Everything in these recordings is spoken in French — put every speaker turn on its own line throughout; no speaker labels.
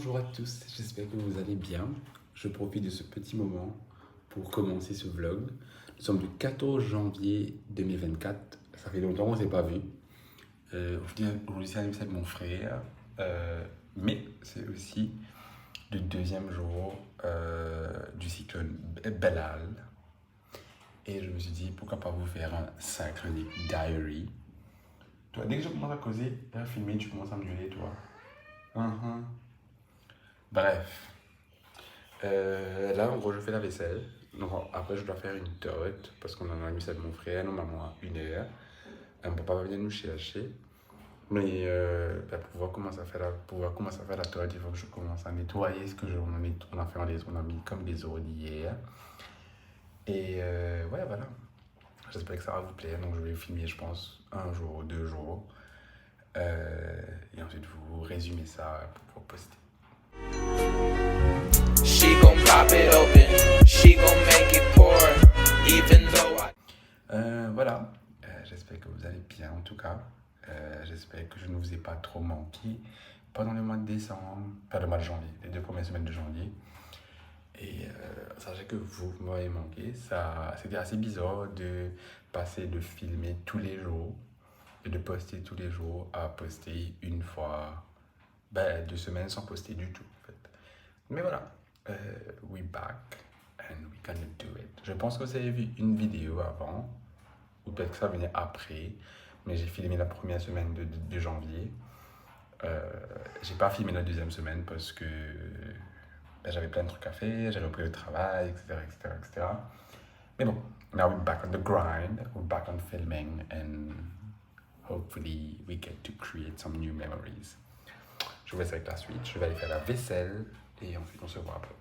Bonjour à tous, j'espère que vous allez bien. Je profite de ce petit moment pour commencer ce vlog. Nous sommes le 14 janvier 2024, ça fait longtemps qu'on ne s'est pas vu. Aujourd'hui c'est l'anniversaire de mon frère, mais c'est aussi le deuxième jour du cyclone Belal. Et je me suis dit, pourquoi pas vous faire un synchronique diary. Toi, dès que je commence à causer, à filmer, tu commences à me gueuler, toi. Bref. Là, en gros, je fais la vaisselle. Donc, après, je dois faire une tarte parce qu'on en a mis ça de mon frère, nos mamans à 1h. Mon papa va venir nous chercher. Mais pour pouvoir commencer à faire la tarte, il faut que je commence à nettoyer ce que on a fait on a mis comme des os d'hier. Et ouais, voilà. J'espère que ça va vous plaire. Donc, je vais filmer, je pense, 1 jour, 2 jours. Et ensuite, vous résumer ça pour pouvoir poster. She gon' pop it open, she gon' make it pour, even though voilà, j'espère que vous allez bien en tout cas. J'espère que je ne vous ai pas trop manqué pendant le mois de décembre, enfin le mois de janvier, les 2 premières semaines de janvier. Et sachez que vous m'avez manqué, c'était assez bizarre de passer de filmer tous les jours et de poster tous les jours à poster une fois, 2 semaines sans poster du tout en fait. Mais voilà. We back and we gonna do it. Je pense que vous avez vu une vidéo avant, ou peut-être que ça venait après, mais j'ai filmé la première semaine de janvier. J'ai pas filmé la deuxième semaine parce que j'avais plein de trucs à faire, j'avais repris le travail, etc. Mais bon, now we're back on the grind, we're back on filming, and hopefully we get to create some new memories. Je vous laisse avec la suite, je vais aller faire la vaisselle. Et ensuite, on se voit après.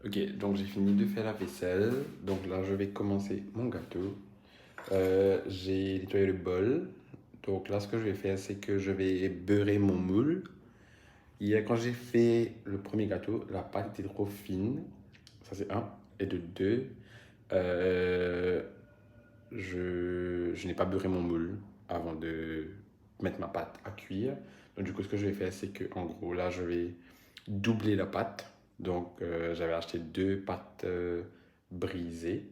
Ok, donc j'ai fini de faire la vaisselle. Donc là, je vais commencer mon gâteau. J'ai nettoyé le bol. Donc là, ce que je vais faire, c'est que je vais beurrer mon moule. Hier, quand j'ai fait le premier gâteau, la pâte était trop fine. Ça, c'est 1. Et de 2, je n'ai pas beurré mon moule avant de mettre ma pâte à cuire. Donc du coup, ce que je vais faire, c'est que en gros, là, je vais doubler la pâte. Donc, j'avais acheté 2 pâtes brisées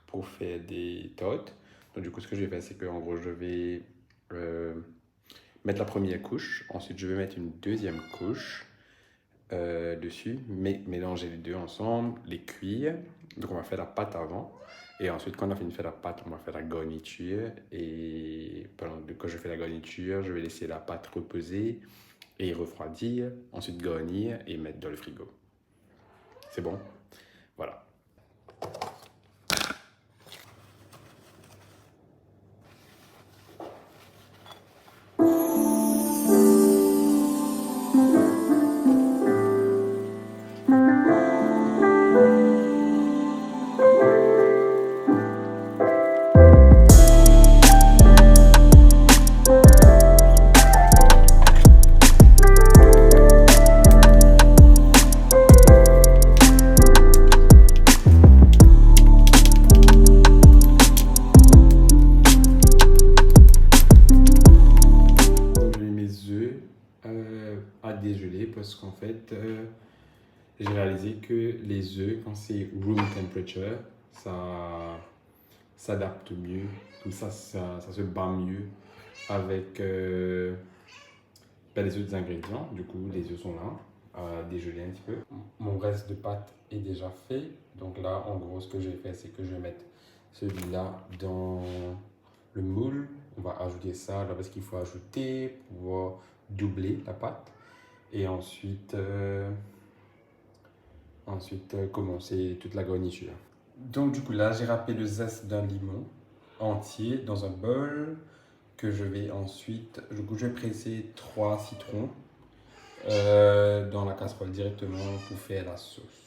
pour faire des tartes. Donc du coup, ce que je vais faire, c'est que en gros, je vais mettre la première couche, ensuite je vais mettre une deuxième couche dessus, mais mélanger les deux ensemble, les cuire. Donc on va faire la pâte avant, et ensuite quand on a fini de faire la pâte, on va faire la garniture, et pendant que je fais la garniture, je vais laisser la pâte reposer et refroidir, ensuite garnir et mettre dans le frigo. C'est bon? Voilà. À dégeler parce qu'en fait j'ai réalisé que les œufs quand c'est room temperature ça s'adapte mieux, comme ça se bat mieux avec les autres ingrédients. Du coup les œufs sont là à dégeler un petit peu. Mon reste de pâte est déjà fait, donc là en gros ce que je vais faire, c'est que je vais mettre celui-là dans le moule. On va ajouter ça là parce qu'il faut ajouter pour pouvoir doubler la pâte. Et ensuite, commencer toute la garniture. Donc du coup là, j'ai râpé le zeste d'un limon entier dans un bol que je vais ensuite, je vais presser 3 citrons dans la casserole directement pour faire la sauce.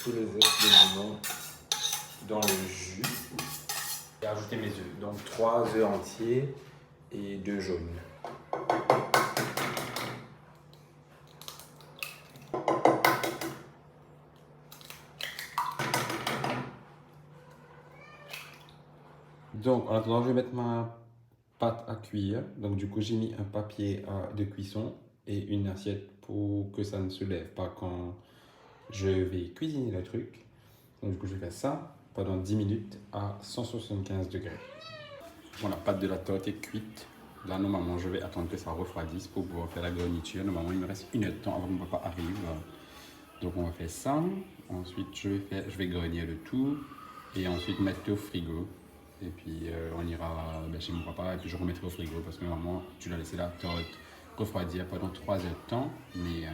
tous les œufs de limon dans le jus et ajouter mes œufs. Donc 3 œufs entiers et 2 jaunes. Donc en attendant, je vais mettre ma pâte à cuire. Donc du coup, j'ai mis un papier de cuisson et une assiette pour que ça ne se lève pas quand je vais cuisiner le truc. Donc du coup, je vais faire ça pendant 10 minutes à 175 degrés. Bon, la pâte de la torte est cuite. Là, normalement, je vais attendre que ça refroidisse pour pouvoir faire la garniture. Normalement, il me reste 1 heure de temps avant que mon papa arrive. Donc on va faire ça. Ensuite, je vais garnir le tout et ensuite mettre au frigo. Et puis on ira chez mon papa et puis je remettrai au frigo parce que normalement tu l'as laissé la torte refroidir pendant 3 heures de temps, mais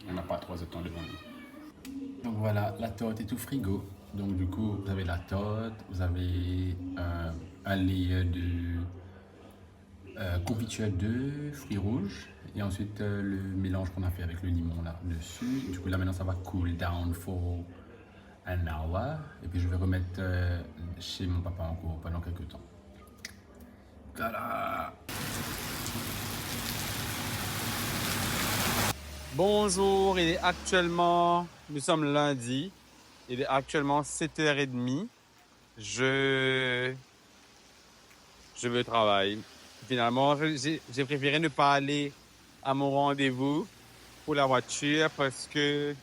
on n'a pas 3 heures de temps devant nous. Donc voilà, la torte est au frigo. Donc du coup vous avez la torte, vous avez un layer de confiture de fruits rouges et ensuite le mélange qu'on a fait avec le limon là dessus. Du coup là maintenant ça va cool down for an hour et puis je vais remettre chez mon papa encore pendant quelques temps. Tada! Bonjour, il est actuellement, nous sommes lundi, il est actuellement 7h30. Je vais au travail. Finalement, j'ai préféré ne pas aller à mon rendez-vous pour la voiture parce que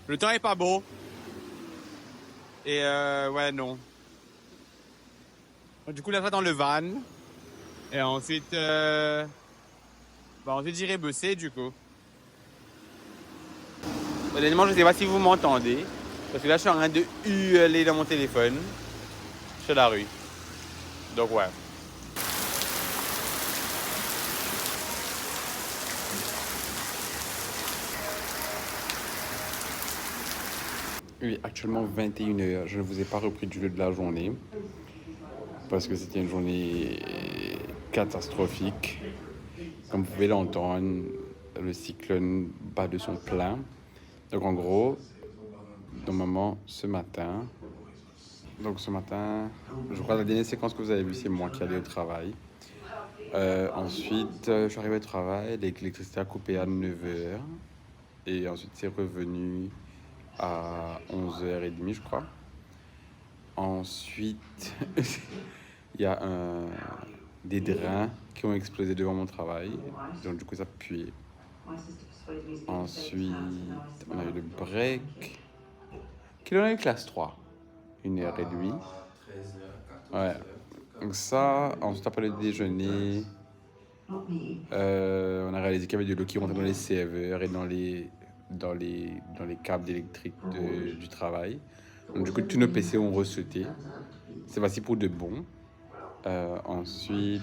le temps est pas beau. Et ouais, non. Du coup, là, ça dans le van. Et ensuite, ensuite j'irai bosser, du coup. Honnêtement, je sais pas si vous m'entendez. Parce que là, je suis en train de hurler dans mon téléphone. Sur la rue. Donc, ouais. Il est actuellement 21h. Je ne vous ai pas repris du jeu de la journée. Parce que c'était une journée catastrophique. Comme vous pouvez l'entendre, le cyclone bat de son plein. Donc en gros, normalement ce matin, je crois que la dernière séquence que vous avez vue, c'est moi qui allais au travail. Ensuite, je suis arrivé au travail, l'électricité a coupé à 9h. Et ensuite, c'est revenu à 11h30, je crois. Ensuite, il y a des drains qui ont explosé devant mon travail. Donc, du coup, ça puait. Ensuite, on a eu le break. Quelle heure est classe 3 1h30. Ouais. Donc, ça, ensuite, après le déjeuner, on a réalisé qu'il y avait de l'eau qui rentrait dans les serveurs et dans les câbles électriques du travail. Donc, du coup, tous nos PC ont ressauté. C'est parti pour de bon. Ensuite,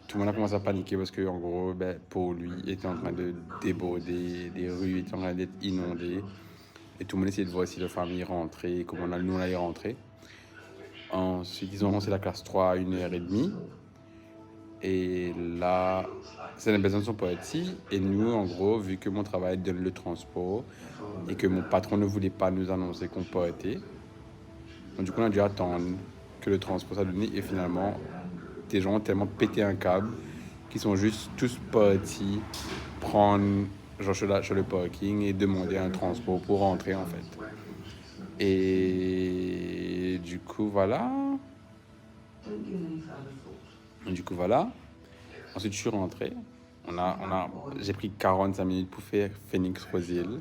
tout le monde a commencé à paniquer parce que, en gros, pour lui, était en train de déborder, les rues étaient en train d'être inondées. Et tout le monde essayait de voir si leur famille rentrait, comment nous on allait rentrer. Ensuite, ils ont lancé la classe 3 à 1h30. Et là, certaines personnes ne sont pas ici. Et nous, en gros, vu que mon travail donne le transport et que mon patron ne voulait pas nous annoncer qu'on partait, donc du coup, on a dû attendre que le transport soit donné. Et finalement, des gens ont tellement pété un câble qu'ils sont juste tous partis prendre genre sur le parking et demander un transport pour rentrer, en fait. Et du coup, voilà. Ensuite, je suis rentré. J'ai pris 45 minutes pour faire Phoenix Roseville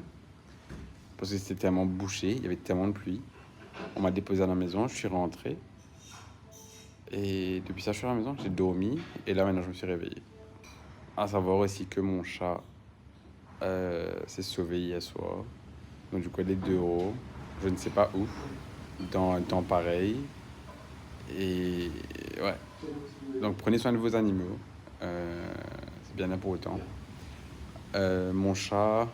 parce que c'était tellement bouché, il y avait tellement de pluie. On m'a déposé à la maison, je suis rentré. Et depuis ça, je suis à la maison, j'ai dormi. Et là, maintenant, je me suis réveillé. À savoir aussi que mon chat s'est sauvé hier soir. Donc, du coup, elle est dehors, je ne sais pas où, dans un temps pareil. Et ouais. Donc, prenez soin de vos animaux. C'est bien important. Mon chat,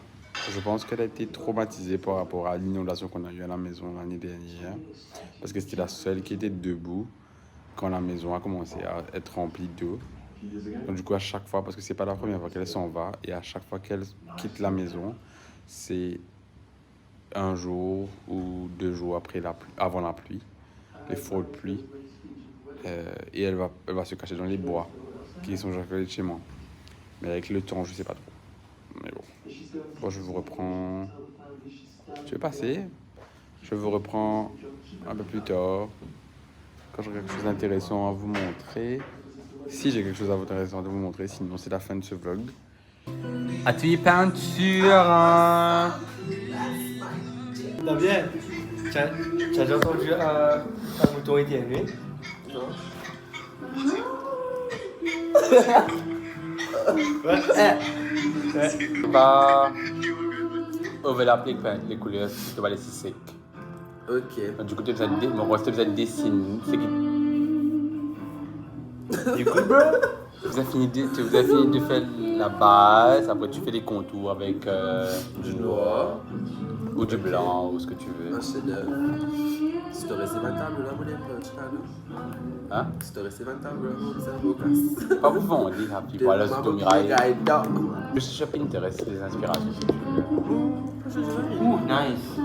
je pense qu'elle a été traumatisée par rapport à l'inondation qu'on a eue à la maison l'année dernière. Parce que c'était la seule qui était debout quand la maison a commencé à être remplie d'eau. Donc du coup, à chaque fois, parce que c'est pas la première fois qu'elle s'en va, et à chaque fois qu'elle quitte la maison, c'est un jour ou 2 jours après avant la pluie, les fortes pluies, et elle va se cacher dans les bois qui sont juste à côté de chez moi. Mais avec le temps, je sais pas trop. Mais bon, je vous reprends. Je vais passer. Je vous reprends un peu plus tard quand j'aurai quelque chose d'intéressant à vous montrer. Si j'ai quelque chose d'intéressant à vous montrer, sinon c'est la fin de ce vlog. Atelier peinture. Hein.
T'as bien? Tu as déjà entendu un mouton éternuer?
Bah, on va l'appeler les couleurs, tu vas laisser sec.
Ok.
Du coup, tu as dessiner.
Écoute, bro.
Vous avez fini de faire la base, après tu fais les contours avec
Du noir.
ou du blanc ou ce que tu veux.
Un chef-d'œuvre. Si tu restes 20 tables là, mon époque,
Hein?
si tu restes 20 tables là, c'est un beau casse.
Pas vous vendre, hein, puis voilà, c'est ton mirail. Je suis sur Pinterest, les inspirations si tu veux.
Ouh, nice.